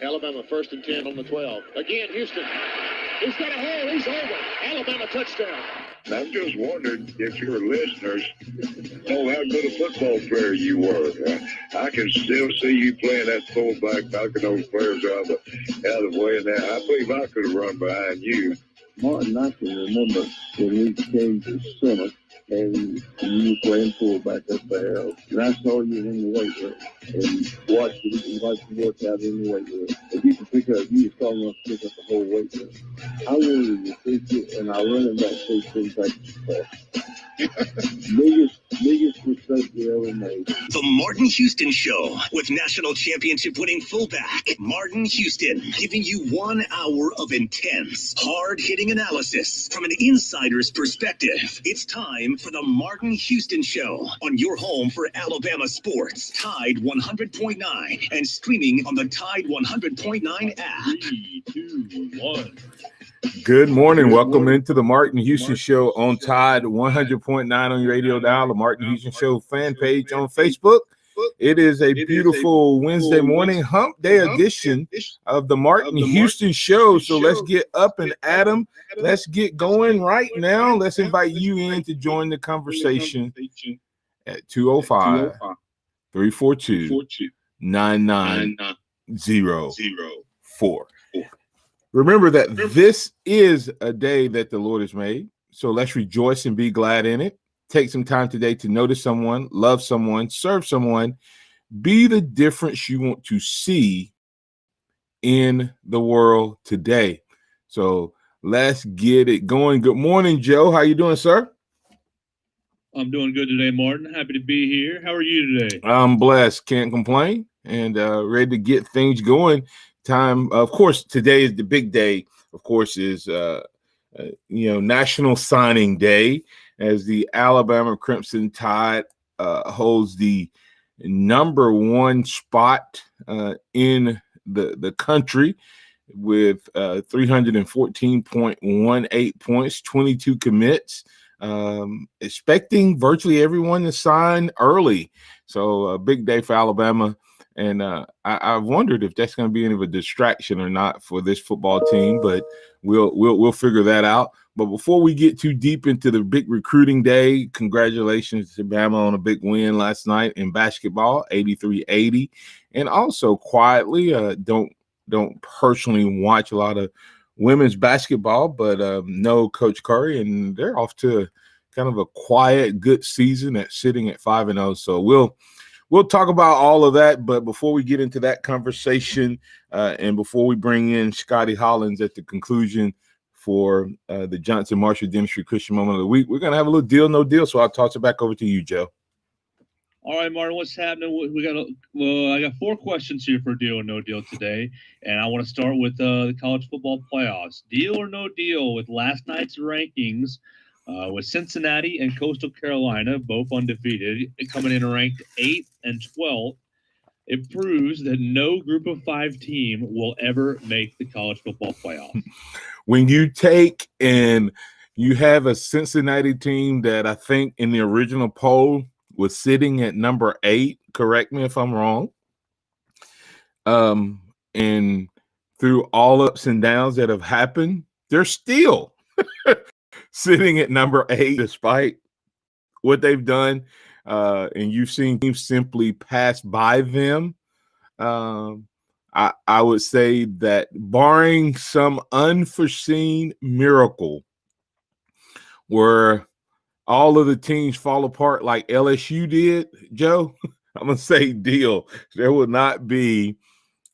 Alabama 1st and 10 on the 12. Again, Houston. He's got a hole. He's over. Alabama touchdown. I'm just wondering if your listeners know how good a football player you were. I can still see you playing that fullback, knocking those players out of the way. And I believe I could have run behind you. Martin, I can remember when we came to center and you were playing fullback up there. And I saw you in the weight room and watched you work out in the weight room. If you could pick up, you were strong enough to pick up the whole weight room. I wanted to pick it, and I run back those things like biggest mistake we ever made. The Martin Houston Show with national championship winning fullback Martin Houston, giving you 1 hour of intense, hard-hitting analysis from an insider's perspective. It's time for the Martin Houston Show on your home for Alabama sports, Tide 100.9, and streaming on the Tide 100.9 app. 3, 2, 1. Good morning. Welcome into the Martin Houston Show on Tide 100.9 on your radio dial, the Martin Houston Show fan page on Facebook. It is a beautiful Wednesday morning hump day edition of the Martin Houston Show. So let's get up and at 'em. Let's get going right now. Let's invite you in to join the conversation at 205-342-9904. Remember that this is a day that the Lord has made, so let's rejoice and be glad in it. Take some time today to notice someone, love someone, serve someone, be the difference you want to see in the world today. So let's get it going. Good morning, Joe. How you doing, sir? I'm doing good today, Martin. Happy to be here. How are you today? I'm blessed. Can't complain, and ready to get things going. Time, of course, today is the big day. Of course, is National Signing Day, as the Alabama Crimson Tide holds the number one spot in the country with 314.18 points, 22 commits. Expecting virtually everyone to sign early, so a big day for Alabama. And I wondered if that's going to be any of a distraction or not for this football team, but we'll figure that out. But before we get too deep into the big recruiting day, congratulations to Bama on a big win last night in basketball, 83-80. And also quietly, don't personally watch a lot of women's basketball, but know Coach Curry, and they're off to kind of a quiet, good season at sitting at 5-0. So We'll talk about all of that, but before we get into that conversation and before we bring in Scotty Hollins at the conclusion for the Johnson Marshall Dentistry Christian Moment of the Week, we're going to have a little deal, no deal. So I'll toss it back over to you, Joe. All right, Martin, what's happening? I got 4 questions here for deal or no deal today, and I want to start with the college football playoffs. Deal or no deal with last night's rankings? With Cincinnati and Coastal Carolina both undefeated, coming in ranked 8th and 12th, it proves that no Group of 5 team will ever make the college football playoff. When you take and you have a Cincinnati team that I think in the original poll was sitting at number 8, correct me if I'm wrong, and through all ups and downs that have happened, they're still sitting at number 8, despite what they've done, and you've seen teams simply pass by them. I would say that barring some unforeseen miracle where all of the teams fall apart like LSU did, Joe, I'm going to say deal. There will not be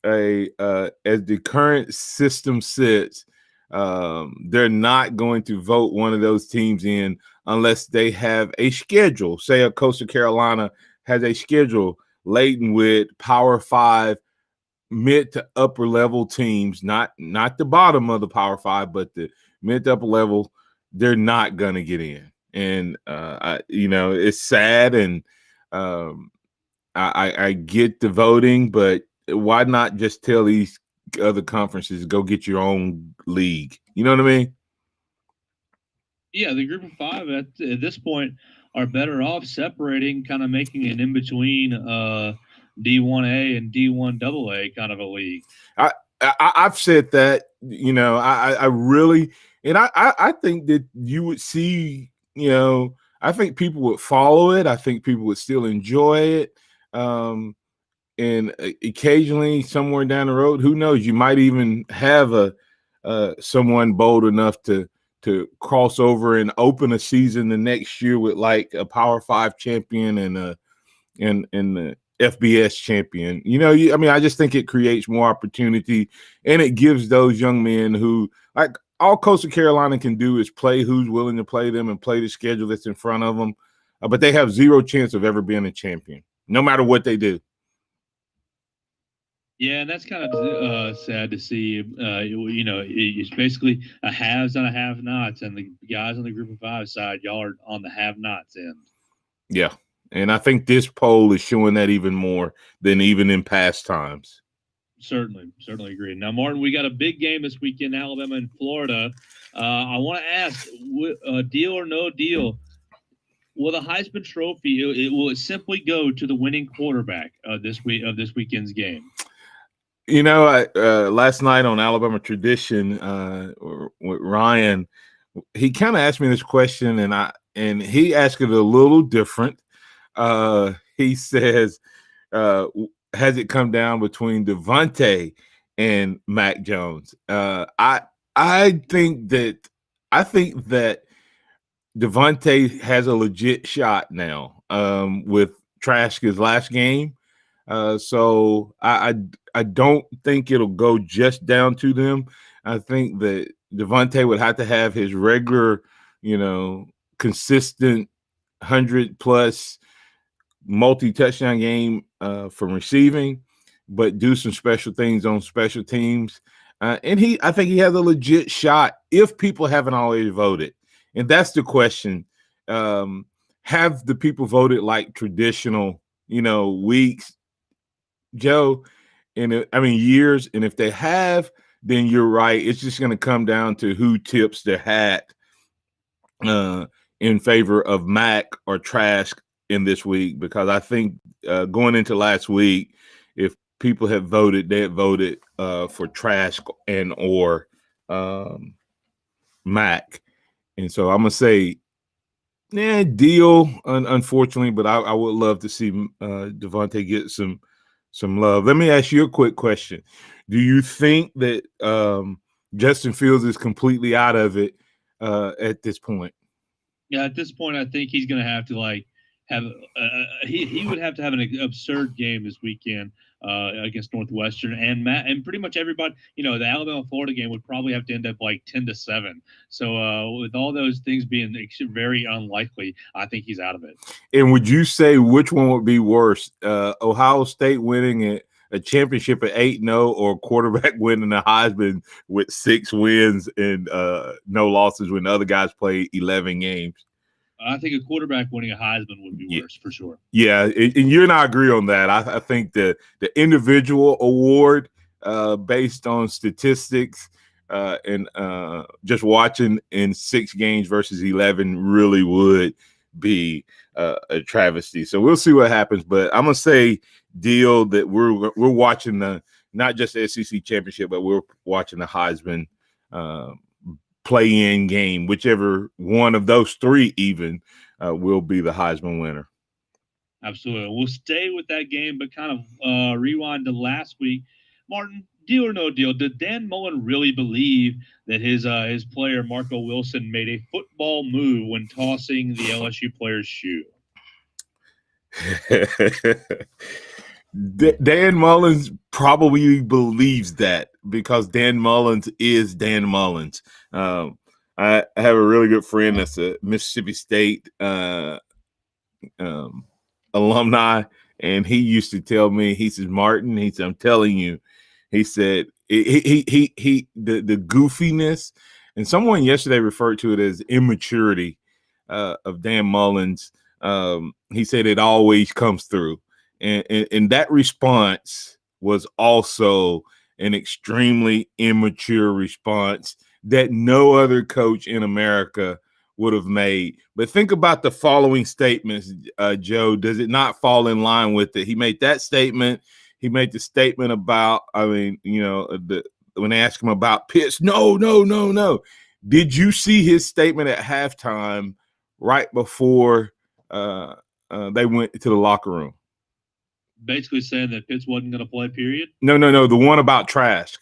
as the current system sits, they're not going to vote one of those teams in unless they have a schedule. Say a Coastal Carolina has a schedule laden with Power 5 mid to upper level teams, not the bottom of the Power 5, but the mid to upper level. They're not going to get in. And it's sad, and I get the voting, but why not just tell these other conferences, go get your own league? You know what I mean? Yeah, the Group of 5 at this point are better off separating, kind of making an in-between D1A and D1AA kind of a league. I've said that, I really, and I think that you would see, I think people would follow it. I think people would still enjoy it. And occasionally somewhere down the road, who knows, you might even have someone bold enough to cross over and open a season the next year with like a Power 5 champion and the FBS champion. I just think it creates more opportunity, and it gives those young men who, like, all Coastal Carolina can do is play who's willing to play them and play the schedule that's in front of them, but they have zero chance of ever being a champion, no matter what they do. Yeah, and that's kind of sad to see. It's basically a haves and a have-nots, and the guys on the Group of 5 side, y'all are on the have-nots end. Yeah, and I think this poll is showing that even more than even in past times. Certainly agree. Now, Martin, we got a big game this weekend, Alabama and Florida. I want to ask, deal or no deal, will the Heisman Trophy, will it simply go to the winning quarterback this weekend's game? Last night on Alabama Tradition with Ryan, he kind of asked me this question, and he asked it a little different. He says, has it come down between Devontae and Mac Jones? I think that Devontae has a legit shot now with Trask's last game. So I don't think it'll go just down to them. I think that Devontae would have to have his regular, consistent 100+ multi-touchdown game from receiving, but do some special things on special teams. And I think he has a legit shot if people haven't already voted. And that's the question. Have the people voted like traditional, weeks, Joe, years? And if they have, then you're right. It's just going to come down to who tips their hat in favor of Mac or Trask in this week, because I think going into last week, if people had voted, they had voted for Trask and or Mac. And so I'm going to say, deal, unfortunately, but I would love to see Devontae get some love. Let me ask you a quick question. Do you think that Justin Fields is completely out of it at this point? Yeah, at this point, I think he's going to have to have he would have to have an absurd game this weekend against Northwestern, and pretty much everybody. The Alabama-Florida game would probably have to end up like 10-7. So with all those things being very unlikely, I think he's out of it. And would you say which one would be worse? Ohio State winning a championship at 8-0, or quarterback winning the Heisman with 6 wins and no losses when the other guys played 11 games? I think a quarterback winning a Heisman would be worse for sure. Yeah, and you and I agree on that. I think the individual award based on statistics and just watching in 6 games versus 11 really would be a travesty. So we'll see what happens. But I'm gonna say, deal, that we're watching not just the SEC championship, but we're watching the Heisman play-in game. Whichever one of those 3 even will be the Heisman winner. Absolutely. We'll stay with that game, but kind of rewind to last week. Martin, deal or no deal, did Dan Mullen really believe that his player Marco Wilson made a football move when tossing the LSU player's shoe? Dan Mullins probably believes that, because Dan Mullins is Dan Mullins. I have a really good friend that's a Mississippi State alumni, and he used to tell me, he says, Martin, he said, I'm telling you, he said, the goofiness, and someone yesterday referred to it as immaturity of Dan Mullins. He said it always comes through. And that response was also an extremely immature response that no other coach in America would have made. But think about the following statements, Joe. Does it not fall in line with it? He made that statement. He made the statement about, when they asked him about Pitts, no. Did you see his statement at halftime right before they went to the locker room? Basically saying that Pitts wasn't going to play, period? No. The one about Trask.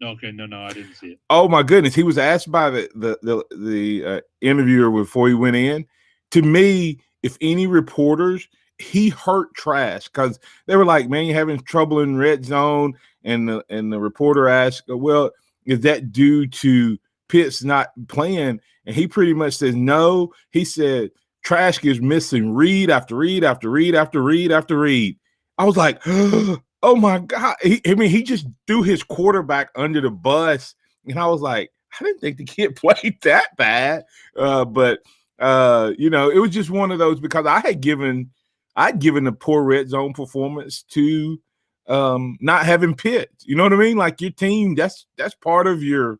Okay, no, I didn't see it. Oh my goodness, he was asked by the interviewer before he went in. To me, if any reporters, he hurt Trask because they were like, "Man, you're having trouble in red zone," and the reporter asked, "Well, is that due to Pitts not playing?" And he pretty much says, "No." He said, "Trask is missing read after read after read after read after read." I was like, oh my God. He just threw his quarterback under the bus. And I was like, I didn't think the kid played that bad. But it was just one of those because I'd given the poor red zone performance to not having Pitts. You know what I mean? Like your team, that's part of your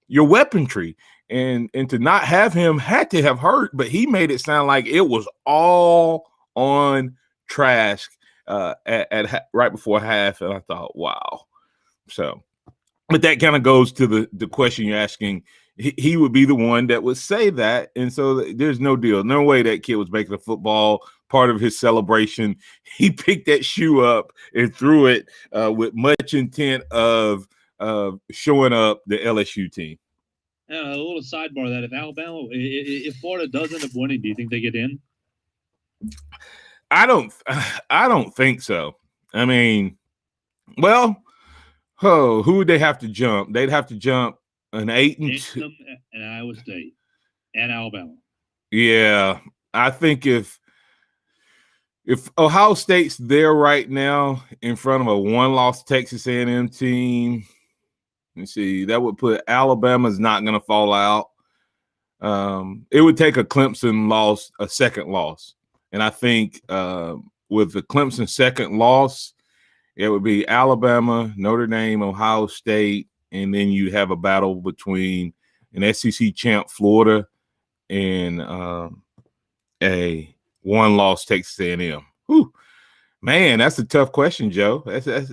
weaponry. And to not have him had to have hurt, but he made it sound like it was all on Trask at right before half, and I thought, wow. So, but that kind of goes to the question you're asking. He would be the one that would say that, and so there's no deal, no way that kid was making a football part of his celebration. He picked that shoe up and threw it with much intent of showing up the LSU team. A little sidebar that if Florida does end up winning, do you think they get in? I don't think so. I mean, well, who would they have to jump? They'd have to jump an 8-2 and Iowa State and Alabama. Yeah, I think if Ohio State's there right now in front of a one-loss Texas A&M team, let's see, that would put Alabama's not going to fall out. It would take a Clemson loss, a second loss. And I think with the Clemson second loss, it would be Alabama, Notre Dame, Ohio State, and then you have a battle between an SEC champ Florida and a one-loss Texas A&M. Whew. Man, that's a tough question, Joe. That's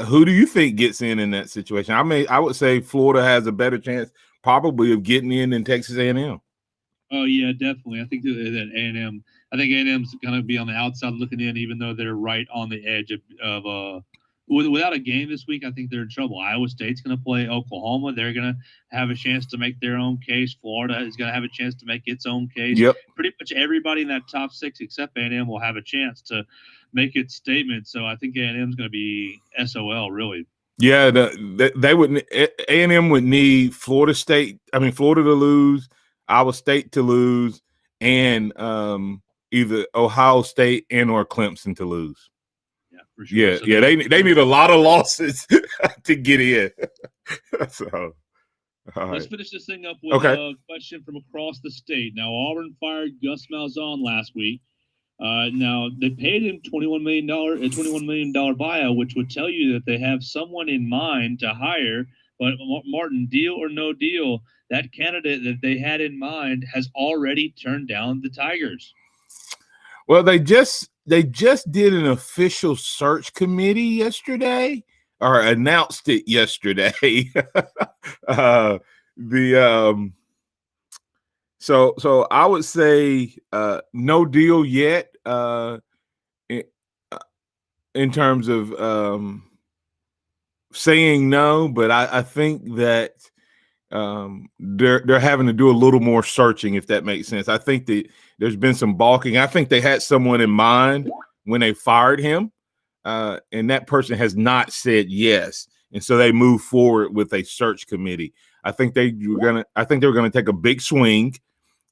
who do you think gets in that situation? I would say Florida has a better chance probably of getting in than Texas A&M. Oh yeah, definitely. I think that A&M. I think A&M's going to be on the outside looking in, even though they're right on the edge of without a game this week. I think they're in trouble. Iowa State's going to play Oklahoma. They're going to have a chance to make their own case. Florida is going to have a chance to make its own case. Yep. Pretty much everybody in that top six except A&M will have a chance to make its statement. So I think A&M's going to be SOL, really. Yeah, they would. A&M would need Florida to lose, Iowa State to lose, and either Ohio State and or Clemson to lose. Yeah, for sure. Yeah, so they need a lot of losses to get in. So, let's finish this thing up with a question from across the state. Now, Auburn fired Gus Malzahn last week. Now they paid him $21 million buyout, which would tell you that they have someone in mind to hire. But Martin, deal or no deal, that candidate that they had in mind has already turned down the Tigers. Well, they just did an official search committee yesterday, or announced it yesterday. So I would say no deal yet in terms of saying no, but I think that they're having to do a little more searching, if that makes sense. I think that there's been some balking. I think they had someone in mind when they fired him, and that person has not said yes, and so they moved forward with a search committee. I think they were gonna take a big swing.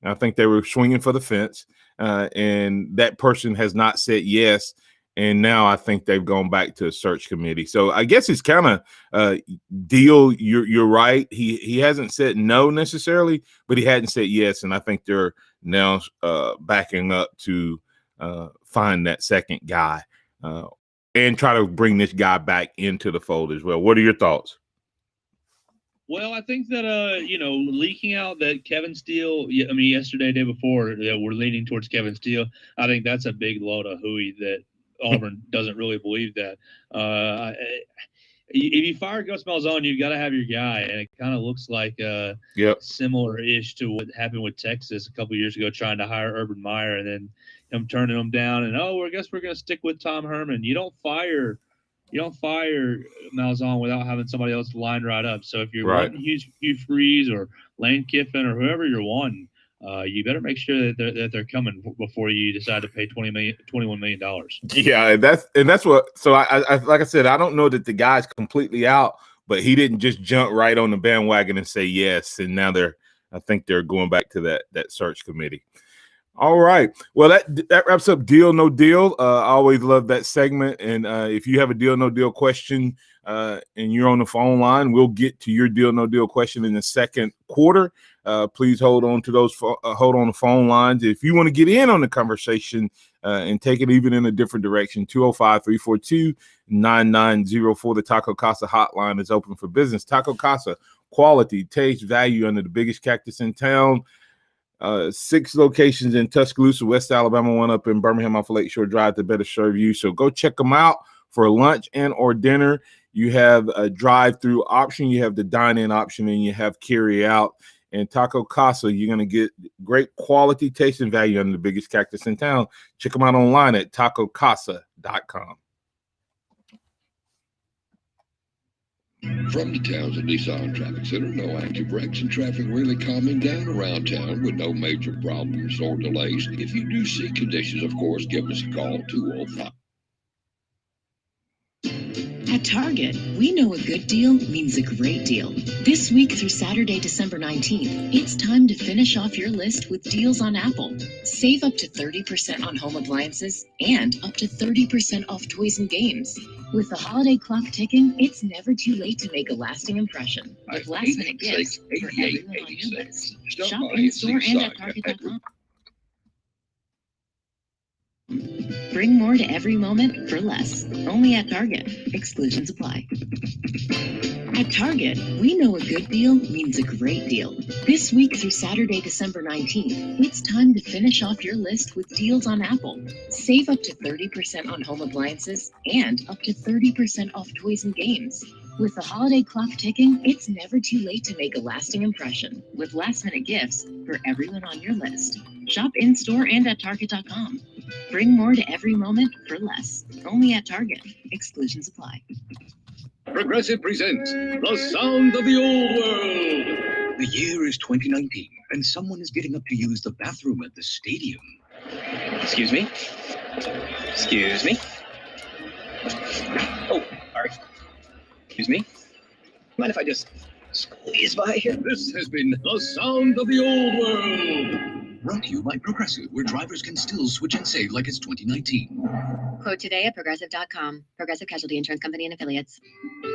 I think they were swinging for the fence, and that person has not said yes. And now I think they've gone back to a search committee. So I guess it's kind of deal. You're right. He hasn't said no necessarily, but he hadn't said yes. And I think they're now backing up to find that second guy and try to bring this guy back into the fold as well. What are your thoughts? Well, I think that leaking out that Kevin Steele, yesterday, day before, that we're leaning towards Kevin Steele. I think that's a big load of hooey that Auburn doesn't really believe that. If you fire Gus Malzahn, you've got to have your guy, and it kind of looks like similar-ish to what happened with Texas a couple years ago, trying to hire Urban Meyer and then him turning him down. And I guess we're going to stick with Tom Herman. You don't fire Malzahn without having somebody else line right up. So if you're wanting Hugh Freeze or Lane Kiffin or whoever you're wanting, you better make sure that they're coming before you decide to pay $21 million. Yeah, that's what. So I like I said, I don't know that the guy's completely out, but he didn't just jump right on the bandwagon and say yes. And now I think they're going back to that search committee. All right. Well, that wraps up Deal No Deal. I always love that segment. And if you have a Deal No Deal question and you're on the phone line, we'll get to your Deal No Deal question in the second quarter. Please hold on to hold on the phone lines. If you want to get in on the conversation and take it even in a different direction, 205-342-9904. The Taco Casa hotline is open for business. Taco Casa, quality, taste, value under the biggest cactus in town. 6 locations in Tuscaloosa, West Alabama, 1 up in Birmingham off Lakeshore Drive to better serve you. So go check them out for lunch and or dinner. You have a drive-through option, you have the dine-in option, and you have carry-out. And Taco Casa, you're going to get great quality, taste, and value under the biggest cactus in town. Check them out online at tacocasa.com. From the Townsend Nissan Traffic Center, no active wrecks and traffic really calming down around town with no major problems or delays. If you do see conditions, of course, give us a call, 205. At Target, we know a good deal means a great deal. This week through Saturday, December 19th, it's time to finish off your list with deals on Apple. Save up to 30% on home appliances and up to 30% off toys and games. With the holiday clock ticking, it's never too late to make a lasting impression with last-minute gifts for everyone on your list. Shop in-store and at Target.com. Bring more to every moment for less. Only at Target. Exclusions apply. At Target, we know a good deal means a great deal. This week through Saturday, December 19th, it's time to finish off your list with deals on Apple. Save up to 30% on home appliances and up to 30% off toys and games. With the holiday clock ticking, it's never too late to make a lasting impression with last-minute gifts for everyone on your list. Shop in-store and at Target.com. Bring more to every moment for less. Only at Target. Exclusions apply. Progressive presents The Sound of the Old World. The year is 2019, and someone is getting up to use the bathroom at the stadium. Excuse me? Excuse me? Oh, sorry. Excuse me? Mind if I just squeeze by here? This has been The Sound of the Old World. Brought to you by Progressive, where drivers can still switch and save like it's 2019. Quote today at Progressive.com. Progressive Casualty Insurance Company and Affiliates.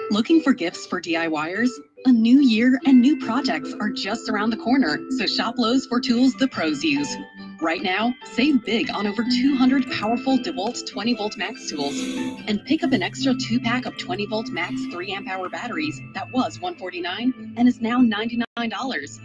Looking for gifts for DIYers? A new year and new projects are just around the corner, so shop Lowe's for tools the pros use. Right now, save big on over 200 powerful DeWalt 20-volt max tools and pick up an extra 2-pack of 20-volt max 3-amp-hour batteries that was $149 and is now $99.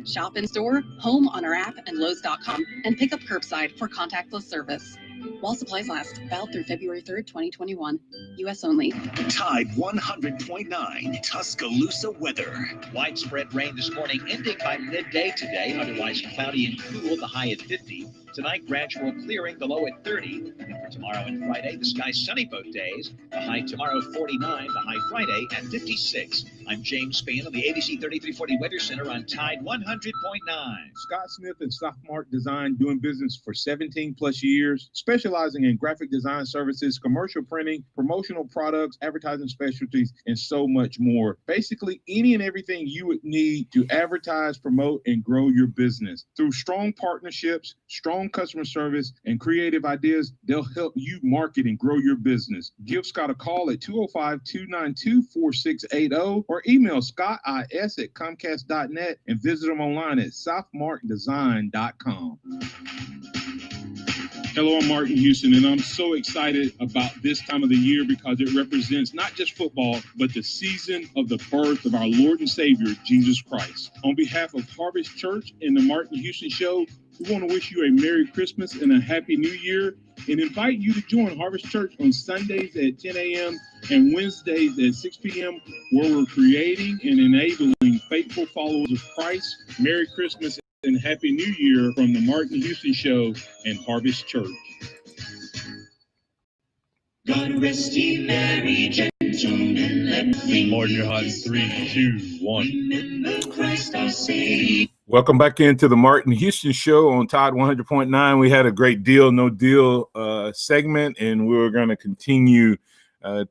Shop in store, home on our app, and Lowe's.com, and pick up curbside for contactless service. While supplies last, valid through February 3rd, 2021. U.S. only. Tide 100.9 Tuscaloosa weather. Widespread rain this morning, ending by midday today. Otherwise cloudy and cool, the high at 50. Tonight, gradual clearing, the low at 30. And for tomorrow and Friday, the sky sunny both days. The high tomorrow 49, the high Friday at 56. I'm James Spann of the ABC 3340 Weather Center on Tide 100.9. Scott Smith and Softmark Design, doing business for 17 plus years, specializing in graphic design services, commercial printing, promotional products, advertising specialties, and so much more. Basically, any and everything you would need to advertise, promote, and grow your business. Through strong partnerships, strong customer service, and creative ideas, they'll help you market and grow your business. Give Scott a call at 205-292-4680 or email scottis@comcast.net and visit them online at softmarkdesign.com. Hello, I'm Martin Houston, and I'm so excited about this time of the year because it represents not just football, but the season of the birth of our Lord and Savior, Jesus Christ. On behalf of Harvest Church and the Martin Houston Show, we want to wish you a Merry Christmas and a Happy New Year and invite you to join Harvest Church on Sundays at 10 a.m. and Wednesdays at 6 p.m., where we're creating and enabling faithful followers of Christ. Merry Christmas and Happy New Year from the Martin Houston Show and Harvest Church. God rest ye merry gentlemen, let Martin, you're hot in 3, 2, 1. remember Christ our Savior. Welcome back into the Martin Houston Show on Todd 100.9. We had a great deal, no deal segment, and we're going to continue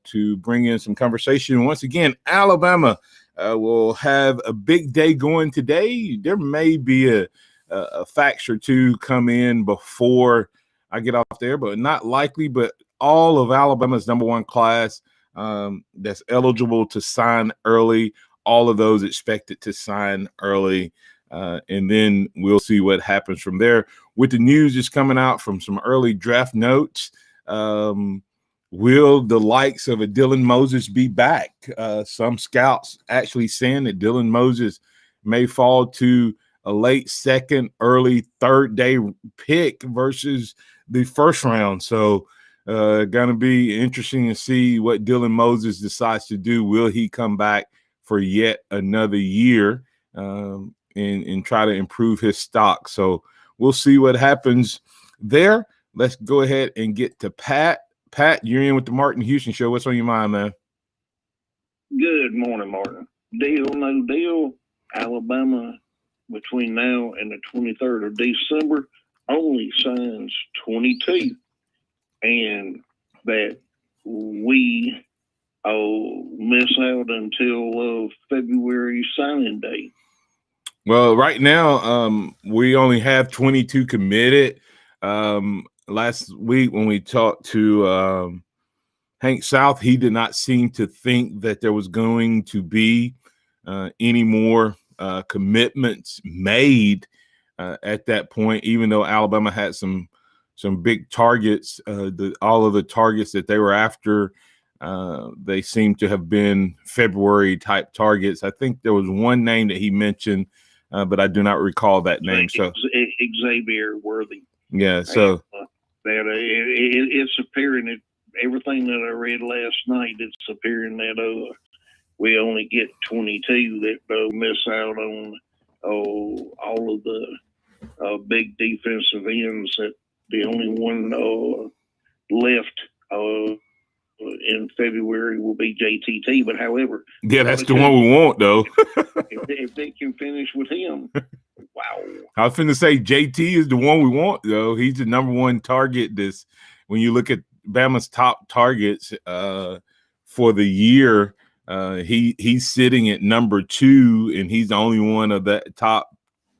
to bring in some conversation. Once again, Alabama will have a big day going today. There may be a fax or two come in before I get off there, but not likely. But all of Alabama's number one class that's eligible to sign early, all of those expected to sign early. And then we'll see what happens from there. With the news just coming out from some early draft notes, will the likes of a Dylan Moses be back? Some scouts actually saying that Dylan Moses may fall to a late second, early third day pick versus the first round. So going to be interesting to see what Dylan Moses decides to do. Will he come back for yet another year? And try to improve his stock. So we'll see what happens there. Let's go ahead and get to Pat. Pat, you're in with the Martin Houston Show. What's on your mind, man? Good morning, Martin. Deal, no deal. Alabama, between now and the 23rd of December, only signs 22. And that we miss out until February signing day. Well, right now, we only have 22 committed. Last week when we talked to Hank South, he did not seem to think that there was going to be any more commitments made at that point, even though Alabama had some big targets. All of the targets that they were after, they seem to have been February type targets. I think there was one name that he mentioned, but I do not recall that name. So Xavier Worthy. Yeah. So it's appearing. Everything that I read last night, it's appearing that we only get 22 that miss out on all of the big defensive ends. That the only one left in February will be JTT. But however, yeah, that's the one we want, though. if they can finish with him, wow. I was finna say JT is the one we want, though. He's the number one target. When you look at Bama's top targets for the year, he's sitting at number 2, and he's the only one of the top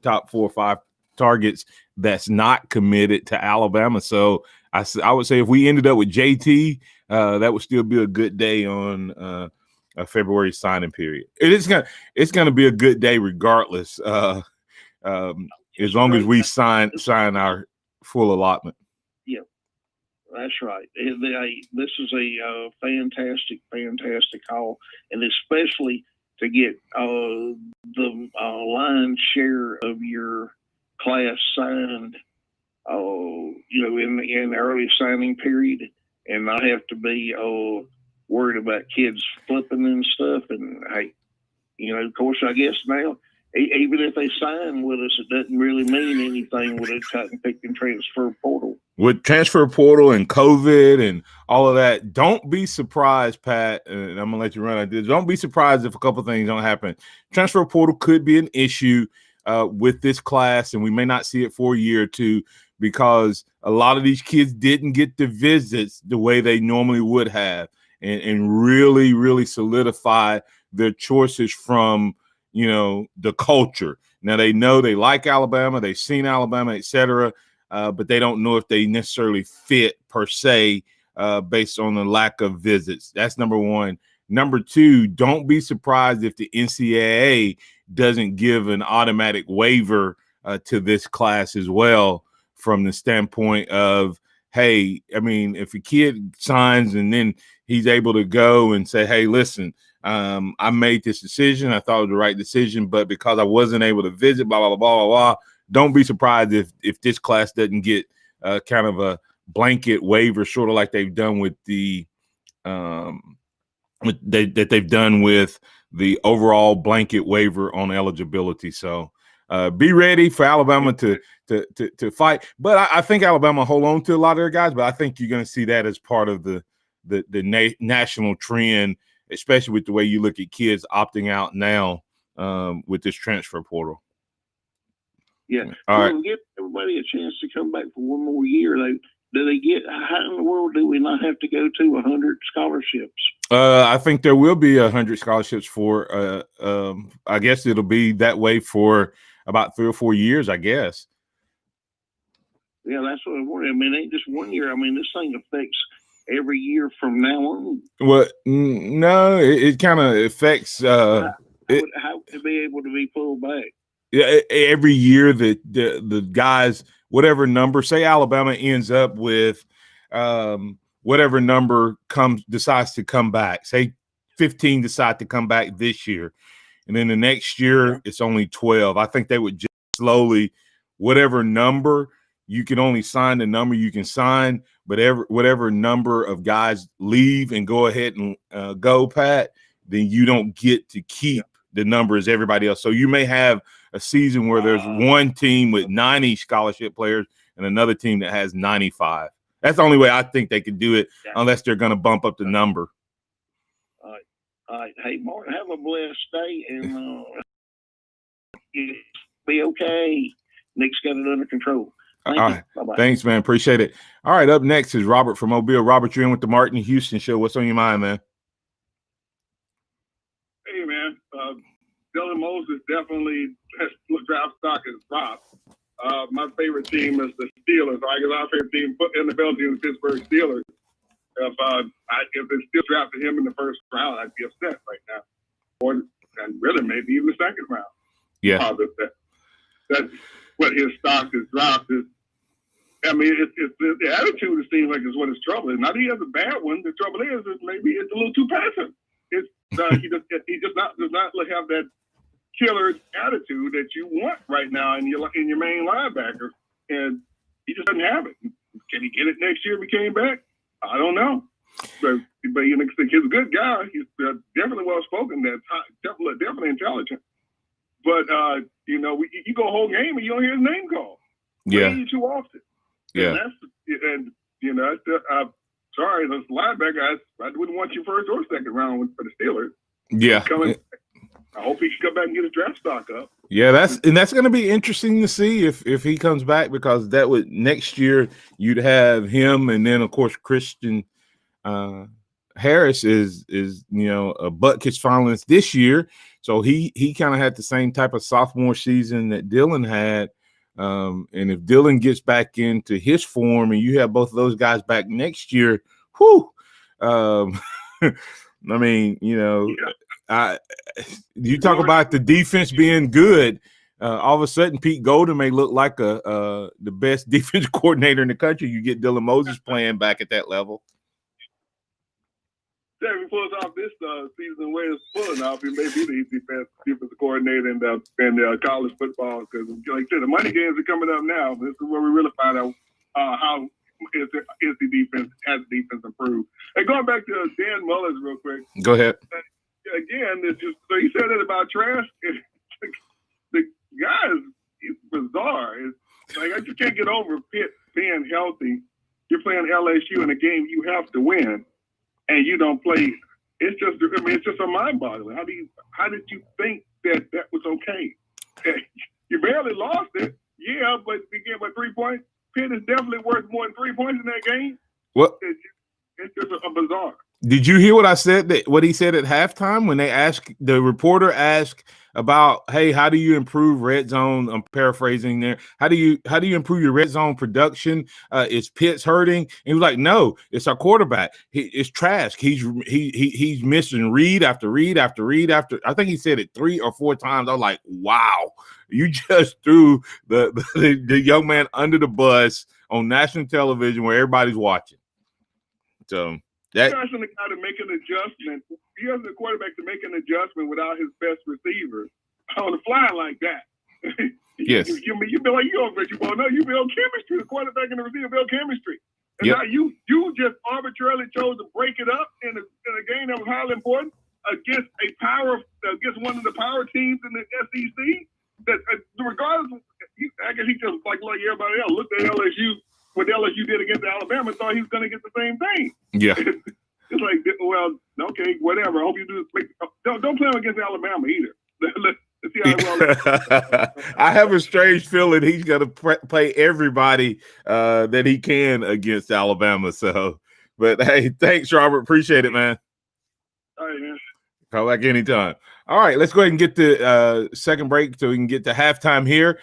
4 or 5 targets that's not committed to Alabama. So I would say if we ended up with JT, that would still be a good day on a February signing period. It's gonna be a good day regardless, as long as we sign our full allotment. Yeah, that's right. This is a fantastic call, and especially to get the lion's share of your class signed, in the early signing period, and not have to be worried about kids flipping and stuff. And hey, of course, I guess now, even if they sign with us, it doesn't really mean anything with a cut and pick and transfer portal. With transfer portal and COVID and all of that, don't be surprised, Pat, and I'm going to let you run on this. Don't be surprised if a couple of things don't happen. Transfer portal could be an issue with this class, and we may not see it for a year or two because a lot of these kids didn't get the visits the way they normally would have and really, really solidify their choices from, the culture. Now, they know they like Alabama, they've seen Alabama, et cetera, but they don't know if they necessarily fit per se based on the lack of visits. That's number one. Number two, don't be surprised if the NCAA doesn't give an automatic waiver to this class as well, from the standpoint of hey, I mean, if a kid signs and then he's able to go and say, hey, listen, I made this decision. I thought it was the right decision, but because I wasn't able to visit, blah, blah, blah, blah, blah, don't be surprised if this class doesn't get kind of a blanket waiver, sort of like they've done with the that they've done with the overall blanket waiver on eligibility. So be ready for Alabama to fight. But I think Alabama hold on to a lot of their guys, but I think you're going to see that as part of the national trend, especially with the way you look at kids opting out now with this transfer portal. Yeah. All right. Give everybody a chance to come back for one more year. Do they get, how in the world do we not have to go to 100 scholarships? I think there will be 100 scholarships for, I guess it'll be that way for about 3 or 4 years, I guess. Yeah, that's what I'm worried. I mean, it ain't just 1 year. I mean, this thing affects every year from now on. Well, no, it kind of affects. How to be able to be pulled back? Yeah, every year that the guys, whatever number, say Alabama ends up with whatever number decides to come back. Say 15 decide to come back this year, and then the next year it's only 12. I think they would just slowly, whatever number you can only sign the number you can sign, but whatever number of guys leave and go ahead and go, Pat, then you don't get to keep the number as everybody else. So you may have a season where there's one team with 90 scholarship players and another team that has 95. That's the only way I think they can do it, unless they're going to bump up the number. All right. Hey, Martin, have a blessed day, and be okay. Nick's got it under control. Thank you. Bye-bye. Thanks, man. Appreciate it. All right, up next is Robert from Mobile. Robert, you're in with the Martin Houston Show. What's on your mind, man? Hey, man. Dylan Moses definitely has draft stock is dropped. My favorite team is the Steelers. I guess our favorite team, NFL team, the Pittsburgh Steelers. If they still drafted him in the first round, I'd be upset right now. And really maybe even the second round. Yeah. That's what his stock is dropped. I mean, it's the attitude, it seems like, is what his trouble is. Not that he has a bad one. The trouble is maybe it's a little too passive. It's he does not have that killer attitude that you want right now in your main linebacker, and he just doesn't have it. Can he get it next year if he came back? I don't know. But you know, he's a good guy. He's definitely well spoken. Definitely intelligent. But you know, you go a whole game and you don't hear his name called. Yeah. Too often. Yeah. And you know, sorry, those linebackers. I wouldn't want you first or second round for the Steelers. Yeah. I hope he can come back and get his draft stock up. Yeah, that's going to be interesting to see if he comes back, because that would next year you'd have him, and then of course Christian Harris is you know a Butkus finalist this year, so he kind of had the same type of sophomore season that Dylan had, and if Dylan gets back into his form and you have both of those guys back next year, whew, I mean, you know. Yeah. You talk about the defense being good. All of a sudden, Pete Golden may look like the best defense coordinator in the country. You get Dylan Moses playing back at that level. Yeah, if he pulls off this season where it's pulling off, he may be the defense coordinator in college football. Because, like I said, the money games are coming up now. This is where we really find out how is the defense has the defense improved. Hey, going back to Dan Mullins real quick. Go ahead. Again, it's just so you said it about Trask. The guy is bizarre. It's like I just can't get over Pitt being healthy. You're playing LSU in a game you have to win, and you don't play. It's just, I mean, it's just a mind-boggling. How did you think that was okay? You barely lost it, yeah, but you get by 3 points. Pitt is definitely worth more than 3 points in that game. What? It's just a bizarre. Did you hear what I said? What he said at halftime when the reporter asked about, hey, how do you improve red zone? I'm paraphrasing there. How do you improve your red zone production? Is Pitts hurting? And he was like, no, it's our quarterback. It's Trask. He's missing read after read after read after. I think he said it 3 or 4 times. I was like, wow, you just threw the young man under the bus on national television where everybody's watching. So that you're asking the guy to make an adjustment. You have the quarterback to make an adjustment without his best receiver on the fly like that. Yes. You be like, you don't bet you ball. No, you build chemistry. The quarterback and the receiver build chemistry. And Yep. now you just arbitrarily chose to break it up in a game that was highly important against one of the power teams in the SEC. That regardless, I guess he just like everybody else looked at LSU. What LSU did against Alabama, thought he was going to get the same thing. Yeah. It's like, well, okay, whatever. I hope you do. Don't play him against Alabama either. Let's see how well. I have a strange feeling he's going to play everybody that he can against Alabama. So, but hey, thanks, Robert. Appreciate it, man. All right, man. Call back anytime. All right, let's go ahead and get the second break so we can get to halftime here.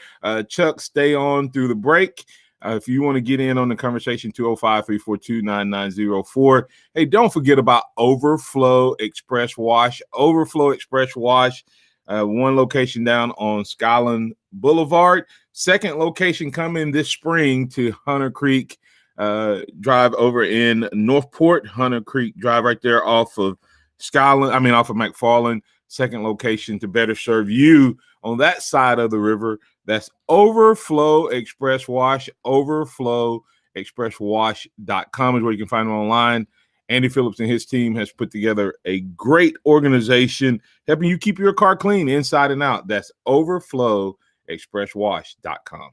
Chuck, stay on through the break. If you want to get in on the conversation, 205-342-9904. Hey, don't forget about Overflow Express Wash. Overflow Express Wash, one location down on Skyland Boulevard. Second location coming this spring to Hunter Creek Drive over in Northport. Hunter Creek Drive right there off of McFarland. Second location to better serve you on that side of the river. That's Overflow Express Wash. OverflowExpressWash.com is where you can find them online. Andy Phillips and his team has put together a great organization helping you keep your car clean inside and out. That's OverflowExpressWash.com.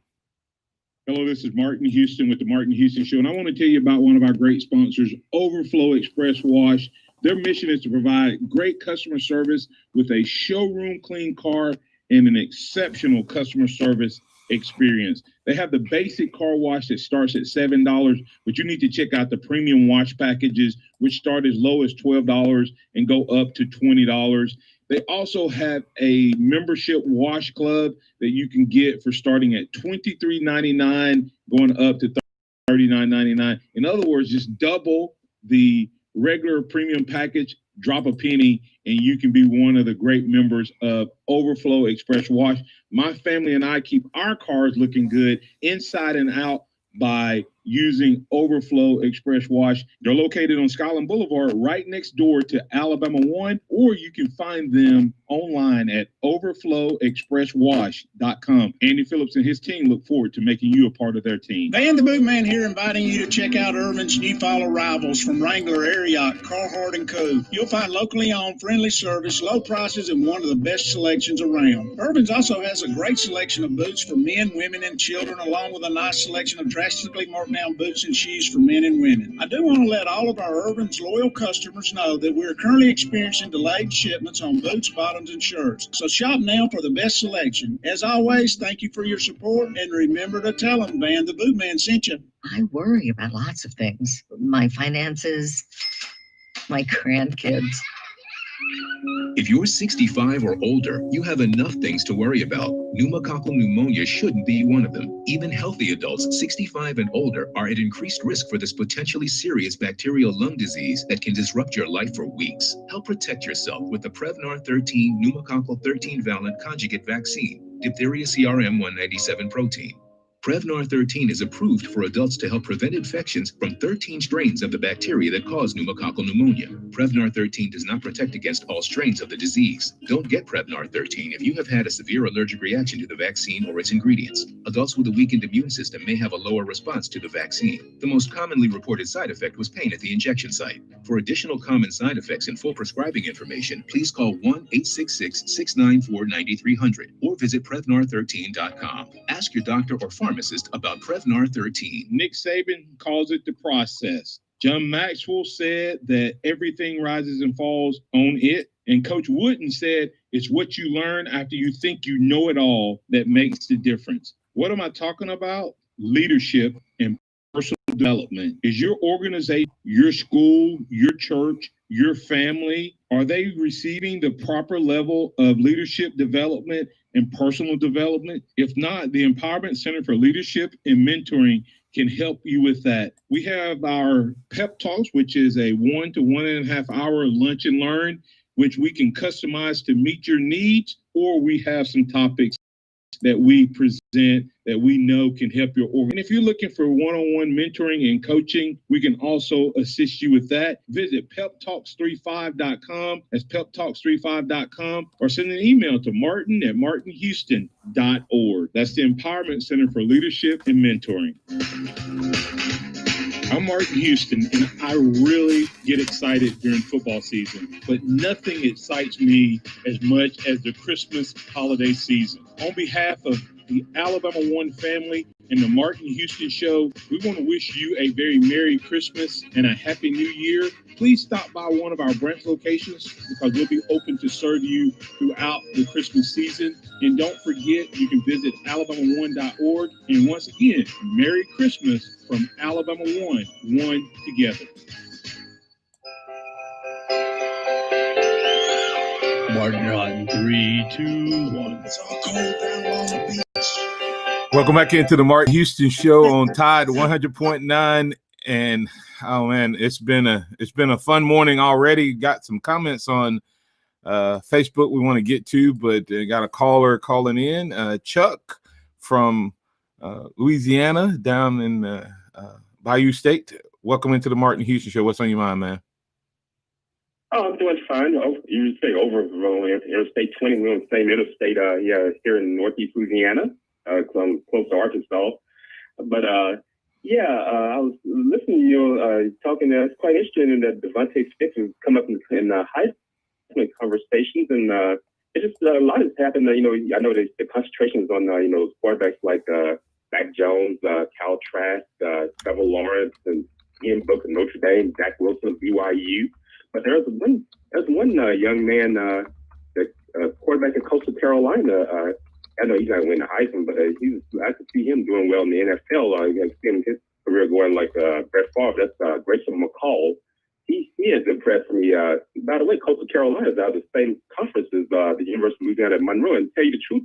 Hello, this is Martin Houston with the Martin Houston Show, and I want to tell you about one of our great sponsors, Overflow Express Wash. Their mission is to provide great customer service with a showroom clean car and an exceptional customer service experience. They have the basic car wash that starts at $7, but you need to check out the premium wash packages, which start as low as $12 and go up to $20. They also have a membership wash club that you can get for starting at $23.99, going up to $39.99. In other words, just double the regular premium package, drop a penny, and you can be one of the great members of Overflow Express Wash. My family and I keep our cars looking good inside and out by using Overflow Express Wash. They're located on Skyland Boulevard right next door to Alabama 1, or you can find them online at overflowexpresswash.com. Andy Phillips and his team look forward to making you a part of their team. Van the Boot Man here, inviting you to check out Irvin's new fall arrivals from Wrangler, Ariat, Carhartt & Co. You'll find locally owned, friendly service, low prices, and one of the best selections around. Irvin's also has a great selection of boots for men, women, and children, along with a nice selection of drastically marked down boots and shoes for men and women. I do want to let all of our Irvin's loyal customers know that we're currently experiencing delayed shipments on boots, bottoms, and shirts. So shop now for the best selection. As always, thank you for your support, and remember to tell them Van the Boot Man sent you. I worry about lots of things. My finances, my grandkids. If you're 65 or older, you have enough things to worry about. Pneumococcal pneumonia shouldn't be one of them. Even healthy adults 65 and older are at increased risk for this potentially serious bacterial lung disease that can disrupt your life for weeks. Help protect yourself with the Prevnar 13 pneumococcal 13-valent conjugate vaccine, diphtheria CRM 197 protein. Prevnar 13 is approved for adults to help prevent infections from 13 strains of the bacteria that cause pneumococcal pneumonia. Prevnar 13 does not protect against all strains of the disease. Don't get Prevnar 13 if you have had a severe allergic reaction to the vaccine or its ingredients. Adults with a weakened immune system may have a lower response to the vaccine. The most commonly reported side effect was pain at the injection site. For additional common side effects and full prescribing information, please call 1-866-694-9300 or visit Prevnar13.com. Ask your doctor or pharmacist about Prevnar 13. Nick Saban calls it the process. John Maxwell said that everything rises and falls on it. And Coach Wooden said it's what you learn after you think you know it all that makes the difference. What am I talking about? Leadership and personal development. Is your organization, your school, your church, your family, are they receiving the proper level of leadership development and personal development? If not, the Empowerment Center for Leadership and Mentoring can help you with that. We have our pep talks, which is a 1 to 1.5 hour lunch and learn, which we can customize to meet your needs, or we have some topics that we present that we know can help your org. And if you're looking for one-on-one mentoring and coaching, we can also assist you with that. Visit peptalks35.com. That's peptalks35.com, or send an email to martin@martinhouston.org. That's the Empowerment Center for Leadership and Mentoring. I'm Martin Houston, and I really get excited during football season, but nothing excites me as much as the Christmas holiday season. On behalf of the Alabama One family and the Martin Houston Show, we want to wish you a very Merry Christmas and a Happy New Year. Please stop by one of our branch locations because we'll be open to serve you throughout the Christmas season. And don't forget, you can visit alabama1.org. And once again, Merry Christmas from Alabama One, one together. Martin on 3, 2, 1. It's all cold down along the beach. Welcome back into the Martin Houston Show on Tide 100.9. And oh man, it's been a fun morning already. Got some comments on Facebook we want to get to, but got a caller calling in. Chuck from Louisiana down in Bayou State. Welcome into the Martin Houston Show. What's on your mind, man? Oh, I'm doing fine. You say over Interstate 20. We're on the same interstate here in Northeast Louisiana, close to Arkansas. But I was listening to you talking. It's quite interesting that Devontae Smith has come up in Heisman conversations, and it just a lot has happened. I know the concentration is on quarterbacks like Mac Jones, Cal Trask, Trevor Lawrence, and Ian Book of Notre Dame, Zach Wilson of BYU. But there's one young man, the quarterback of Coastal Carolina. I know he's not winning the Heisman, but I could see him doing well in the NFL. I can see him his career going like Brett Favre. That's Grayson McCall. He has impressed me. By the way, Coastal Carolina is out of the same conference as the University of Louisiana at Monroe. And to tell you the truth,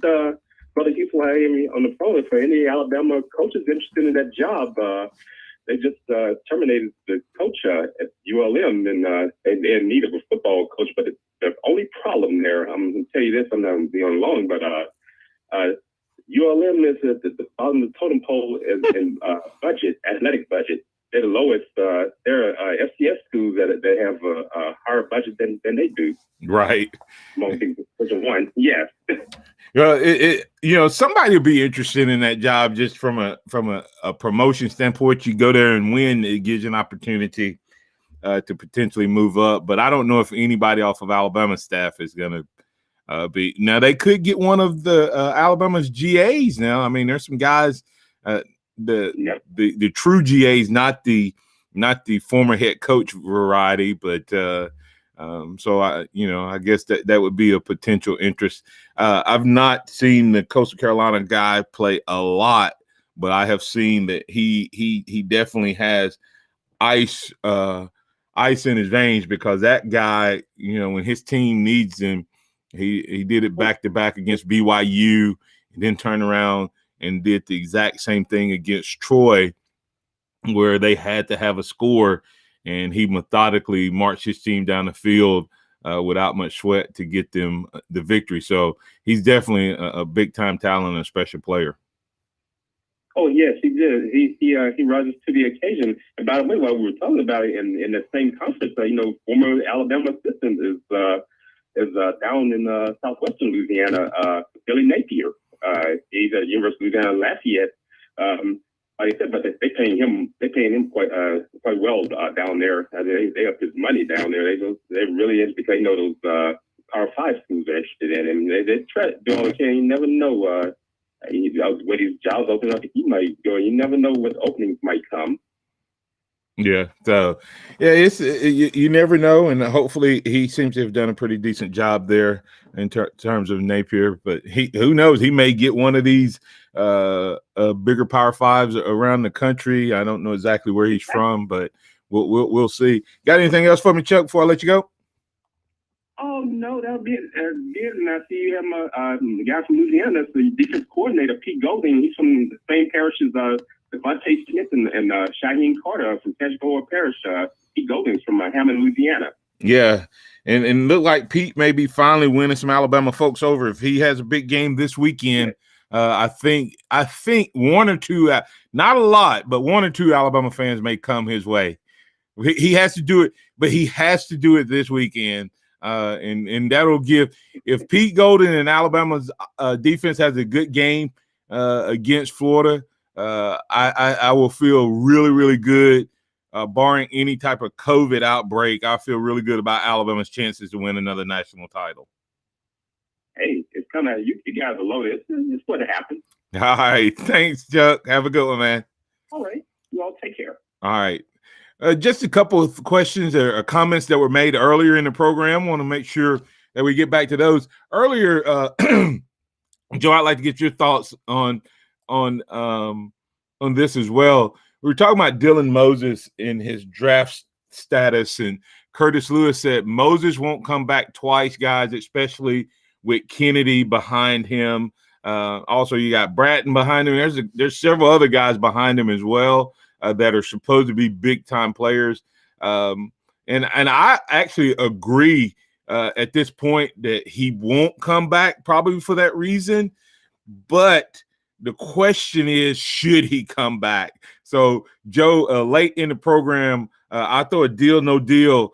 Brother Houston, I am on the phone for any Alabama coaches interested in that job. They just terminated the coach at ULM, and they're in need of a football coach. But the only problem there, I'm going to tell you this, I'm not going to be on long, but ULM is at the bottom of the totem pole in budget, athletic budget. They're the lowest. They're FCS schools that have a higher budget than they do. Right. Most people, one, yes. Well, somebody will be interested in that job just from a promotion standpoint. You go there and win, it gives you an opportunity to potentially move up. But I don't know if anybody off of Alabama staff is going to be. Now, they could get one of the Alabama's GAs now. I mean, there's some guys, the true GAs, not the former head coach variety, but so I guess that would be a potential interest. I've not seen the Coastal Carolina guy play a lot, but I have seen that he definitely has ice in his veins, because that guy, when his team needs him, he did it back to back against BYU, and then turned around and did the exact same thing against Troy, where they had to have a score, and he methodically marched his team down the field without much sweat to get them the victory. So he's definitely a big-time talent and a special player. Oh, yes, he did. He rises to the occasion. And by the way, while we were talking about it in the same conference, former Alabama assistant is down in southwestern Louisiana, Billy Napier. He's at the University of Louisiana Lafayette. Like I said, but they're paying him quite well down there. They up his money down there. They really is, because those Power 5 schools are interested in him. They try to do all they can. You never know when these jobs open up, he might go. You never know what openings might come. Yeah. So, it's you never know, and hopefully he seems to have done a pretty decent job there in terms of Napier. But who knows? He may get one of these bigger Power 5s around the country. I don't know exactly where he's from, but we'll see. Got anything else for me, Chuck, before I let you go? Oh, no, that'll be it. And I see you have the guy from Louisiana, that's the defense coordinator, Pete Golding. He's from the same parish as Devontae Smith and Shaheen Carter from Tangipahoa Parish. Pete Golding's from Hammond, Louisiana. Yeah, and look like Pete may be finally winning some Alabama folks over. If he has a big game this weekend, I think one or two, not a lot, but one or two Alabama fans may come his way. He has to do it, but he has to do it this weekend. And that'll give, if Pete Golden and Alabama's defense has a good game against Florida, I will feel really, really good. Barring any type of COVID outbreak, I feel really good about Alabama's chances to win another national title. Hey, it's coming. You guys are loaded. It's what happened. All right. Thanks, Chuck. Have a good one, man. All right. You all take care. All right. Just a couple of questions or comments that were made earlier in the program. Want to make sure that we get back to those. Earlier, Joe, I'd like to get your thoughts on this as well. We were talking about Dylan Moses in his draft status, and Curtis Lewis said Moses won't come back twice, guys, especially with Kennedy behind him. Also, you got Bratton behind him. There's several other guys behind him as well that are supposed to be big time players. And I actually agree at this point that he won't come back probably for that reason. But the question is, should he come back? So, Joe, late in the program, I throw a deal, no deal.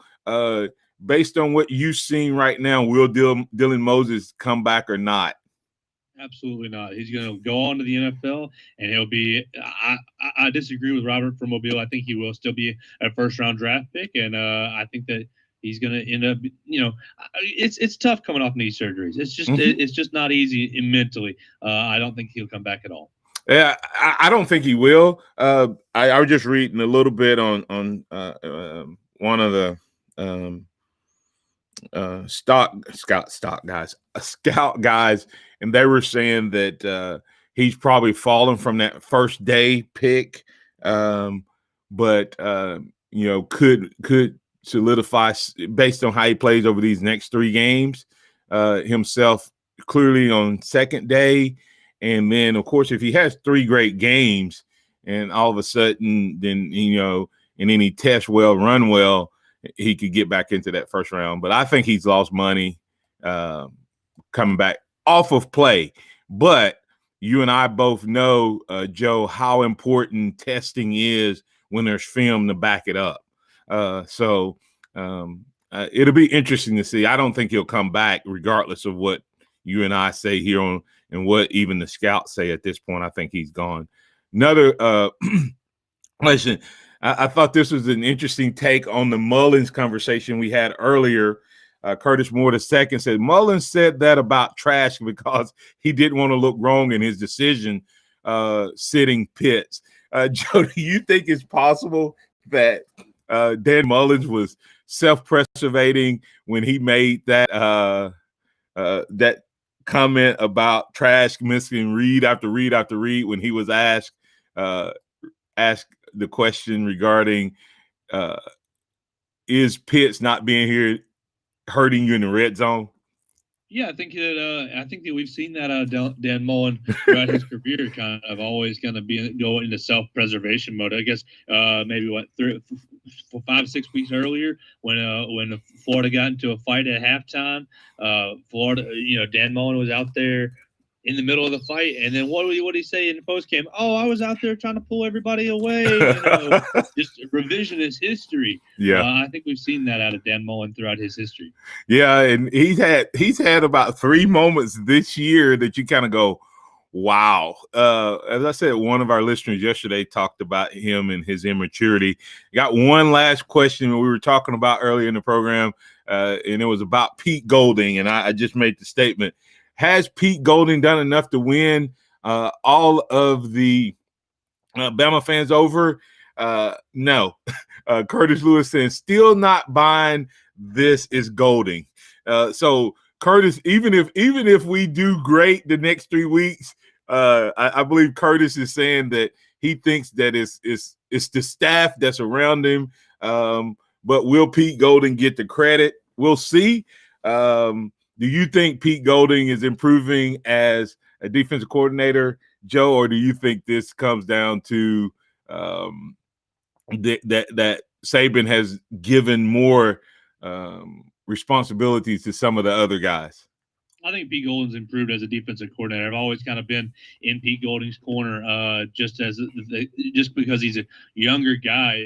Based on what you've seen right now, will Dylan Moses come back or not? Absolutely not. He's going to go on to the NFL, and he'll be. I disagree with Robert from Mobile. I think he will still be a first-round draft pick, and I think that he's going to end up. It's tough coming off knee surgeries. It's just it's just not easy mentally. I don't think he'll come back at all. Yeah, I don't think he will. I was just reading a little bit on one of the scout guys, and they were saying that he's probably fallen from that first day pick, but could solidify based on how he plays over these next 3 games himself clearly on second day. And then, of course, if he has 3 great games and all of a sudden, then, and then he tests well, run well, he could get back into that first round. But I think he's lost money coming back off of play. But you and I both know, Joe, how important testing is when there's film to back it up. So it'll be interesting to see. I don't think he'll come back regardless of what you and I say here on and what even the scouts say at this point. I think he's gone. Another question. I thought this was an interesting take on the Mullins conversation we had earlier. Curtis Moore II said Mullins said that about Trask because he didn't want to look wrong in his decision sitting Pitts. Joe, do you think it's possible that Dan Mullins was self-preservating when he made that comment about Trask missing read after read after read when he was asked the question regarding is Pitts not being here hurting you in the red zone? Yeah, I think that we've seen that Dan Mullen throughout his career kind of always going to go into self-preservation mode. I guess maybe 5-6 weeks earlier when Florida got into a fight at halftime, Florida, Dan Mullen was out there in the middle of the fight, and then what did he say in the post game? Oh, I was out there trying to pull everybody away. Just revisionist history. Yeah, I think we've seen that out of Dan Mullen throughout his history. Yeah, and he's had about 3 moments this year that you kind of go, wow. As I said, one of our listeners yesterday talked about him and his immaturity. Got one last question we were talking about earlier in the program, and it was about Pete Golding, and I just made the statement. Has Pete Golding done enough to win all of the Bama fans over? No. Curtis Lewis says, still not buying this is Golding. So Curtis, even if we do great the next 3 weeks, I believe Curtis is saying that he thinks that it's the staff that's around him. But will Pete Golding get the credit? We'll see. Do you think Pete Golding is improving as a defensive coordinator, Joe, or do you think this comes down to that Saban has given more responsibilities to some of the other guys? I think Pete Golding's improved as a defensive coordinator. I've always kind of been in Pete Golding's corner, just because he's a younger guy.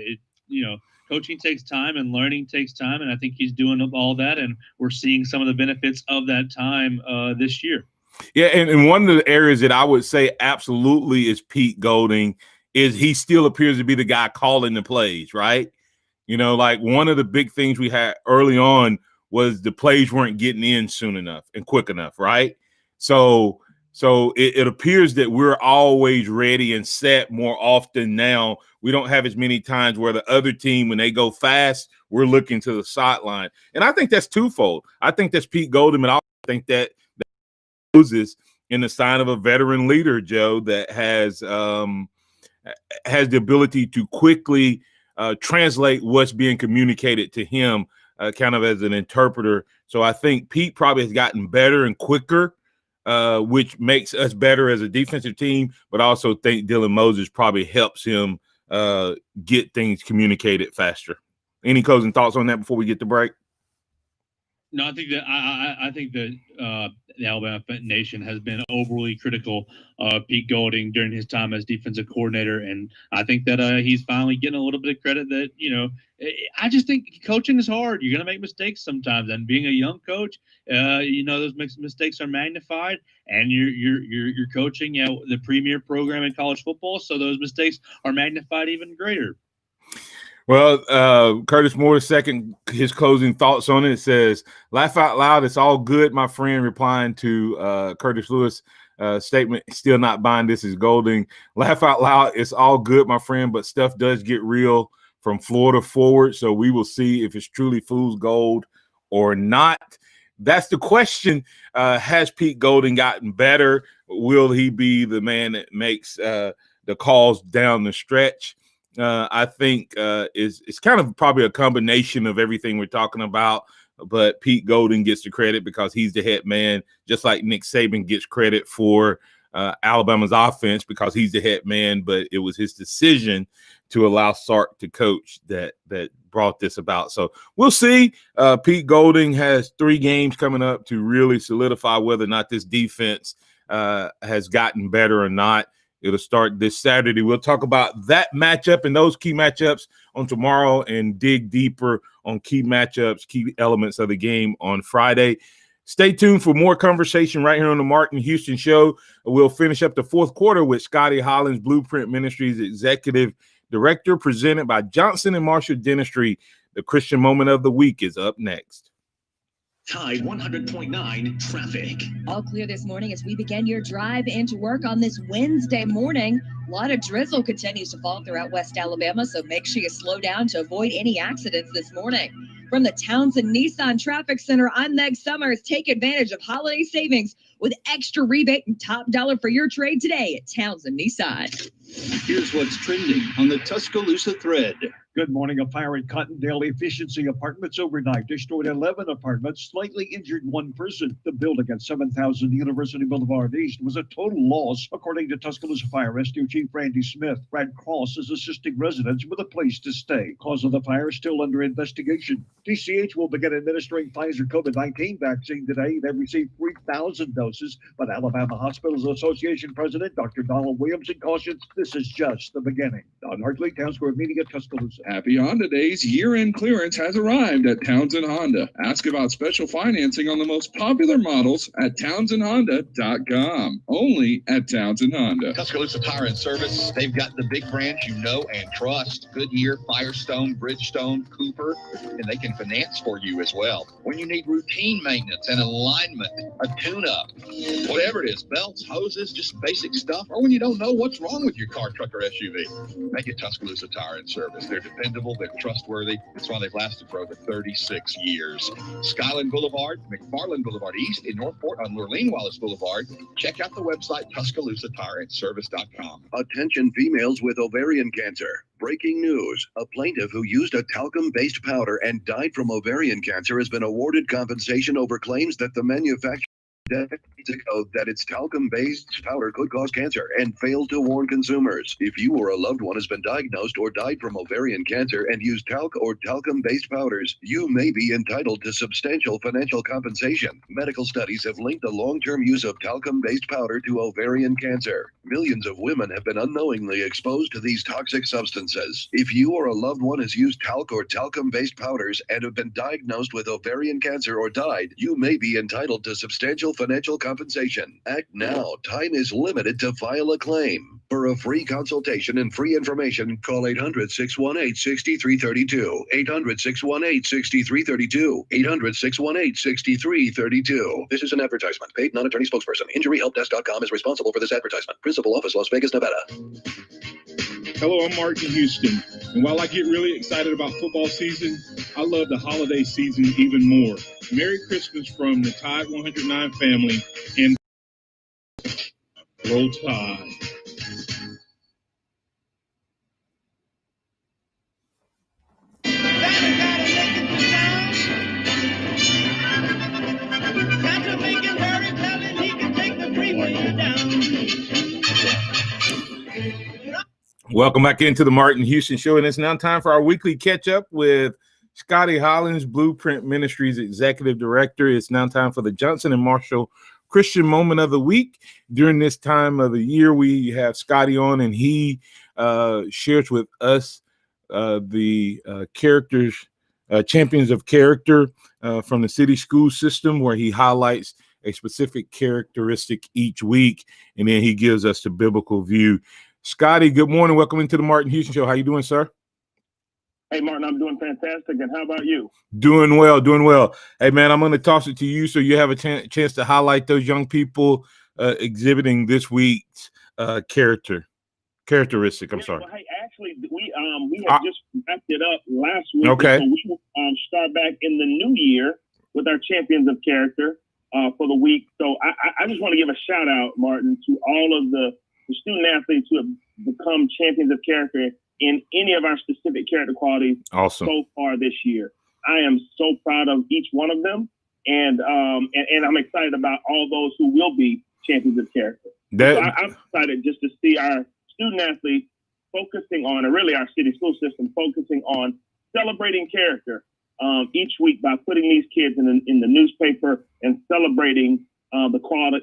Coaching takes time and learning takes time, and I think he's doing all that, and we're seeing some of the benefits of that time this year. Yeah, and one of the areas that I would say absolutely is Pete Golding is he still appears to be the guy calling the plays, right? Like one of the big things we had early on was the plays weren't getting in soon enough and quick enough, right? So it appears that we're always ready and set more often now. We don't have as many times where the other team, when they go fast, we're looking to the sideline. And I think that's twofold. I think that's Pete Golding, and I think that loses in the sign of a veteran leader, Joe, that has the ability to quickly translate what's being communicated to him, kind of as an interpreter. So I think Pete probably has gotten better and quicker, which makes us better as a defensive team. But I also think Dylan Moses probably helps him get things communicated faster. Any closing thoughts on that before we get to break? No, I think that the Alabama Nation has been overly critical of Pete Golding during his time as defensive coordinator, and I think that he's finally getting a little bit of credit. That I just think coaching is hard. You're going to make mistakes sometimes, and being a young coach, those mistakes are magnified. And you're coaching, the premier program in college football, so those mistakes are magnified even greater. Well, Curtis Moore II, his closing thoughts on it says, "Laugh out loud. It's all good, my friend," replying to Curtis Lewis' statement, "Still not buying this is Golding." "Laugh out loud. It's all good, my friend, but stuff does get real from Florida forward. So we will see if it's truly fool's gold or not." That's the question. Has Pete Golding gotten better? Will he be the man that makes the calls down the stretch? I think it's kind of probably a combination of everything we're talking about, but Pete Golding gets the credit because he's the head man, just like Nick Saban gets credit for Alabama's offense because he's the head man, but it was his decision to allow Sark to coach that brought this about. So we'll see. Pete Golding has 3 games coming up to really solidify whether or not this defense has gotten better or not. It'll start this Saturday. We'll talk about that matchup and those key matchups on tomorrow and dig deeper on key matchups, key elements of the game on Friday. Stay tuned for more conversation right here on the Martin Houston Show. We'll finish up the fourth quarter with Scotty Hollins, Blueprint Ministries Executive Director, presented by Johnson & Marshall Dentistry. The Christian Moment of the Week is up next. Tide 100.9 traffic. All clear this morning as we begin your drive into work on this Wednesday morning. A lot of drizzle continues to fall throughout West Alabama, so make sure you slow down to avoid any accidents this morning. From the Townsend Nissan Traffic Center, I'm Meg Summers. Take advantage of holiday savings with extra rebate and top dollar for your trade today at Townsend Nissan. Here's what's trending on the Tuscaloosa thread. Good morning. A fire at Cottondale Efficiency Apartments overnight destroyed 11 apartments, slightly injured 1 person. The building at 7000 University Boulevard East was a total loss, according to Tuscaloosa Fire Rescue Chief Randy Smith. Red Cross is assisting residents with a place to stay. Cause of the fire still under investigation. TCH will begin administering Pfizer COVID-19 vaccine today. They've received 3,000 doses, but Alabama Hospitals Association President Dr. Donald Williamson cautions this is just the beginning. Don Hartley, Town Square Media, Tuscaloosa. Happy Honda Days year-end clearance has arrived at Townsend Honda. Ask about special financing on the most popular models at townsendhonda.com. Only at Townsend Honda. Tuscaloosa Tire and Service, they've got the big brands you know and trust. Goodyear, Firestone, Bridgestone, Cooper, and they can finance for you as well. When you need routine maintenance and alignment, a tune-up, whatever it is, belts, hoses, just basic stuff, or when you don't know what's wrong with your car, truck, or SUV, make it Tuscaloosa Tire and Service. They're dependable, they're trustworthy. That's why they've lasted for over 36 years. Skyland Boulevard, McFarland Boulevard East, in Northport on Lurleen Wallace Boulevard. Check out the website TuscaloosaTireandService.com. Attention females with ovarian cancer. Breaking news. A plaintiff who used a talcum-based powder and died from ovarian cancer has been awarded compensation over claims that the manufacturer decades ago that its talcum-based powder could cause cancer and failed to warn consumers. If you or a loved one has been diagnosed or died from ovarian cancer and used talc or talcum-based powders, you may be entitled to substantial financial compensation. Medical studies have linked the long-term use of talcum-based powder to ovarian cancer. Millions of women have been unknowingly exposed to these toxic substances. If you or a loved one has used talc or talcum-based powders and have been diagnosed with ovarian cancer or died, you may be entitled to substantial financial compensation. Act now. Time is limited to file a claim. For a free consultation and free information, call 800-618-6332. 800-618-6332. 800-618-6332. This is an advertisement. Paid non-attorney spokesperson. InjuryHelpDesk.com is responsible for this advertisement. Principal office, Las Vegas, Nevada. Hello, I'm Martin Houston. And while I get really excited about football season, I love the holiday season even more. Merry Christmas from the Tide 109 family and Roll Tide. Welcome back into the Martin Houston Show, and it's now time for our weekly catch-up with Scotty Hollins, Blueprint Ministries Executive Director. It's now time for the Johnson and Marshall Christian Moment of the Week. During this time of the year, we have Scotty on, and he shares with us the characters, champions of character from the city school system, where he highlights a specific characteristic each week, and then he gives us the biblical view. Scotty, good morning. Welcome into the Martin Houston Show. How you doing, sir? Hey, Martin, I'm doing fantastic. And how about you? Doing well, doing well. Hey, man, I'm going to toss it to you so you have a chance to highlight those young people exhibiting this week's characteristic. I'm sorry. Well, hey, actually, we had just wrapped it up last week. Okay. So we start back in the new year with our champions of character for the week. So I just want to give a shout out, Martin, to all of the student athletes who have become champions of character in any of our specific character qualities so far this year. I am so proud of each one of them, and I'm excited about all those who will be champions of character. So I'm excited just to see our student athletes focusing on, and really our city school system focusing on celebrating character each week by putting these kids in the newspaper and celebrating the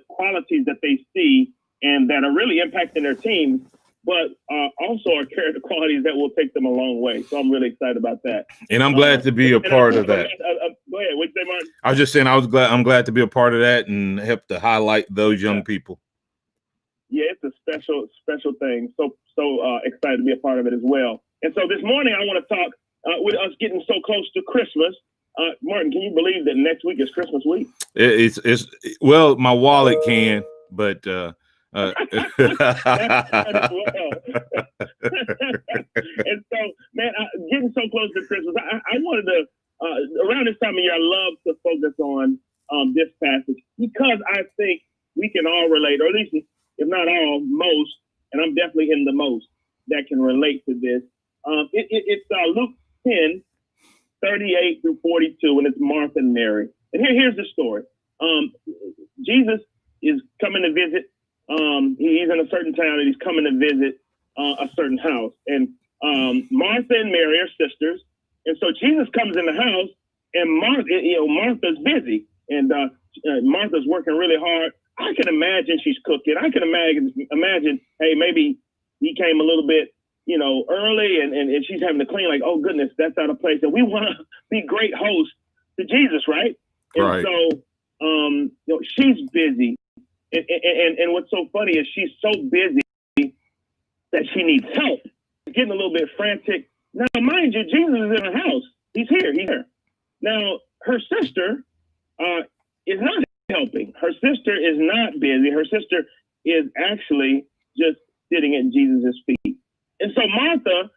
qualities that they see and that are really impacting their teams, but also are character qualities that will take them a long way. So I'm really excited about that. And I'm glad to be a part of that. Go ahead. What'd you say, Martin? I was just saying I'm glad to be a part of that and help to highlight those young people. Yeah, it's a special thing. So excited to be a part of it as well. And so this morning I want to talk with us getting so close to Christmas. Martin, can you believe that next week is Christmas week? It's well, my wallet can, but And so, man, getting so close to Christmas, I wanted to, around this time of year, I love to focus on this passage because I think we can all relate, or at least, if not all, most, and I'm definitely in the most that can relate to this. It's Luke 10, 38 through 42, and it's Martha and Mary. And here's the story. Jesus is coming to visit. He's in a certain town and he's coming to visit a certain house. And Martha and Mary are sisters. And so Jesus comes in the house and Martha's busy. And Martha's working really hard. I can imagine she's cooking. I can imagine, hey, maybe he came a little bit, early and she's having to clean, like, oh, goodness, that's out of place. And we want to be great hosts to Jesus, right? Right. And so, she's busy. And what's so funny is she's so busy that she needs help. She's getting a little bit frantic. Now, mind you, Jesus is in her house. He's here. Now, her sister is not helping. Her sister is not busy. Her sister is actually just sitting at Jesus' feet. And so Martha,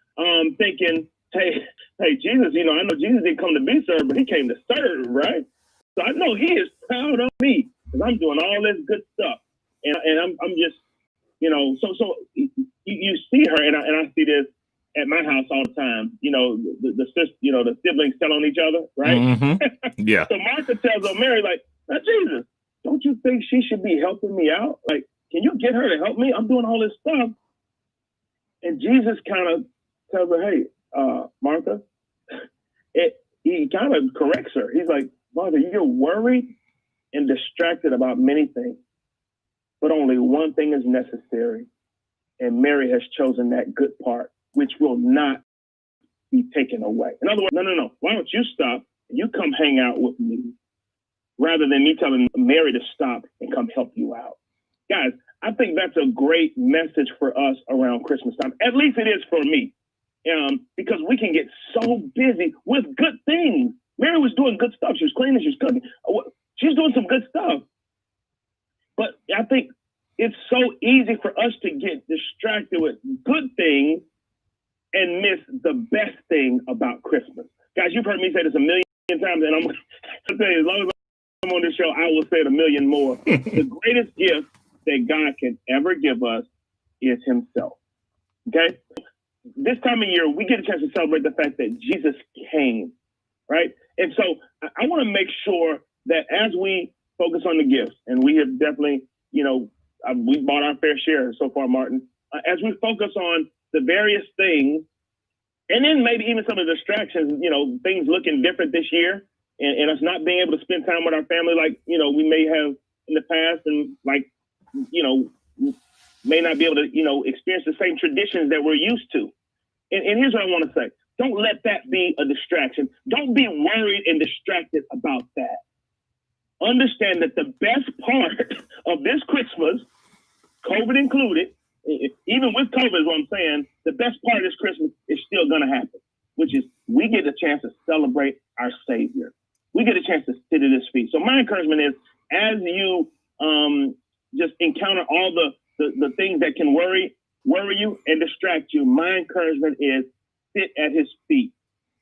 thinking, hey, Jesus, I know Jesus didn't come to be served, but he came to serve, right? So I know he is proud of me because I'm doing all this good stuff. And I'm just, so you see her, and I see this at my house all the time. The siblings tell on each other, right? Mm-hmm. Yeah. So Martha tells Mary, like, now, Jesus, don't you think she should be helping me out? Like, can you get her to help me? I'm doing all this stuff. And Jesus kind of tells her, hey, Martha, he kind of corrects her. He's like, Martha, you're worried and distracted about many things, but only one thing is necessary. And Mary has chosen that good part, which will not be taken away. In other words, no. Why don't you stop and you come hang out with me rather than me telling Mary to stop and come help you out? Guys, I think that's a great message for us around Christmas time. At least it is for me, because we can get so busy with good things. Mary was doing good stuff. She was cleaning, she was cooking. She's doing some good stuff. But I think it's so easy for us to get distracted with good things and miss the best thing about Christmas. Guys, you've heard me say this a million times, and I'm going to tell you, as long as I'm on this show, I will say it a million more. The greatest gift that God can ever give us is himself. Okay? This time of year, we get a chance to celebrate the fact that Jesus came, right? And so I want to make sure that as we focus on the gifts, and we have definitely, we bought our fair share so far, Martin, as we focus on the various things, and then maybe even some of the distractions, things looking different this year, and us not being able to spend time with our family like, we may have in the past, and like, may not be able to, experience the same traditions that we're used to. And here's what I want to say. Don't let that be a distraction. Don't be worried and distracted about that. Understand that the best part of this Christmas, COVID included, even with COVID is what I'm saying, the best part of this Christmas is still going to happen, which is we get a chance to celebrate our Savior. We get a chance to sit at his feet. So my encouragement is, as you just encounter all the things that can worry you and distract you, my encouragement is sit at his feet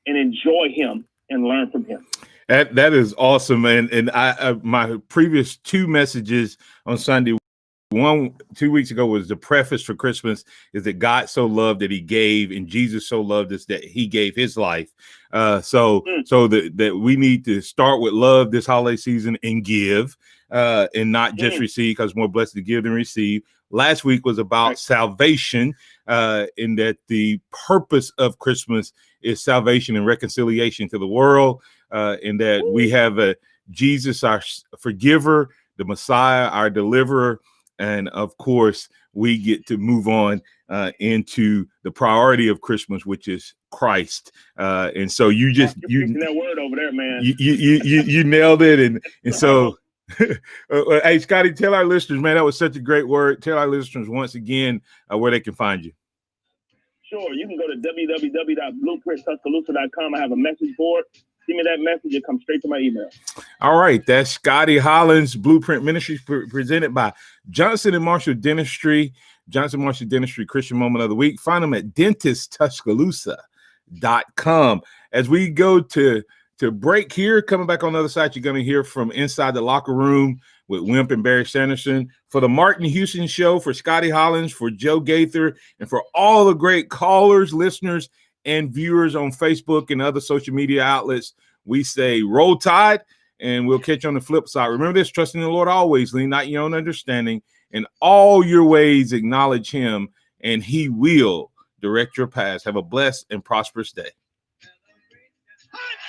and enjoy him and learn from him. That is awesome, man. And I my previous two messages on Sunday, 2 weeks ago, was the preface for Christmas is that God so loved that he gave, and Jesus so loved us that he gave his life. So that we need to start with love this holiday season and give, and not just receive, because more blessed to give than receive. Last week was about salvation, in that the purpose of Christmas is salvation and reconciliation to the world, in that we have a Jesus, our forgiver, the Messiah, our deliverer. And of course, we get to move on into the priority of Christmas, which is Christ. And so you that word over there, man. You nailed it. And so, hey, Scotty, tell our listeners, man, that was such a great word. Tell our listeners once again where they can find you. Sure, you can go to www.blueprinttuscaloosa.com. I have a message board. Send me that message. It comes straight to my email. All right. That's Scotty Hollins, Blueprint Ministries, presented by Johnson & Marshall Dentistry. Johnson & Marshall Dentistry Christian Moment of the Week. Find them at dentisttuscaloosa.com. As we go to break here, coming back on the other side, you're going to hear from Inside the Locker Room with Wimp and Barry Sanderson. For the Martin Houston Show, for Scotty Hollins, for Joe Gaither, and for all the great callers, listeners, and viewers on Facebook and other social media outlets, we say roll tide, and we'll catch you on the flip side. Remember this: trust in the Lord always, lean not your own understanding. In all your ways acknowledge him, and he will direct your paths. Have a blessed and prosperous day.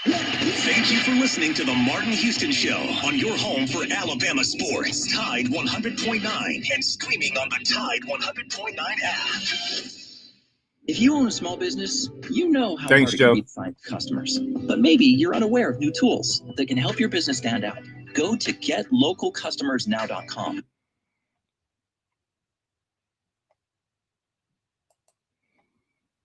Thank you for listening to the Martin Houston Show on your home for Alabama sports, Tide 100.9, and streaming on the Tide 100.9 app. If you own a small business, you know how Thanks, hard Joe. it can be to find customers. But maybe you're unaware of new tools that can help your business stand out. Go to getlocalcustomersnow.com.